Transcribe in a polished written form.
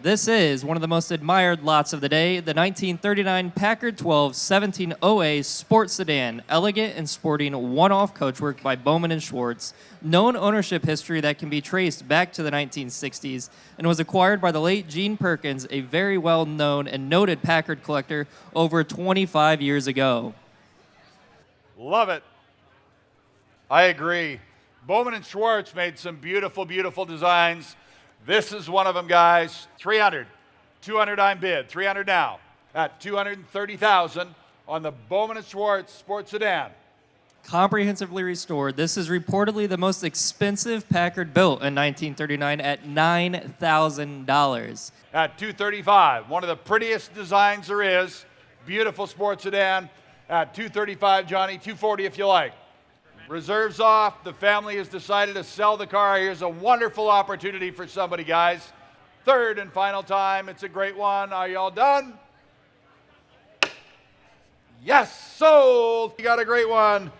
This is one of the most admired lots of the day, the 1939 Packard 12 17OA Sports Sedan, elegant and sporting one-off coachwork by Bohman Schwartz, known ownership history that can be traced back to the 1960s, and was acquired by the late Gene Perkins, a very well-known and noted Packard collector, over 25 years ago. Love it. I agree. Bohman Schwartz made some beautiful, beautiful designs. This is one of them, guys. 300. 200 I'm bid. 300 now at $230,000 on the Bohman Schwartz Sports Sedan. Comprehensively restored, this is reportedly the most expensive Packard built in 1939 at $9,000. At $235, one of the prettiest designs there is. Beautiful sports sedan at $235, Johnny. $240 if you like. Reserves off. The family has decided to sell the car. Here's a wonderful opportunity for somebody, guys. Third and final time. It's a great one. Are you all done? Yes, sold. You got a great one.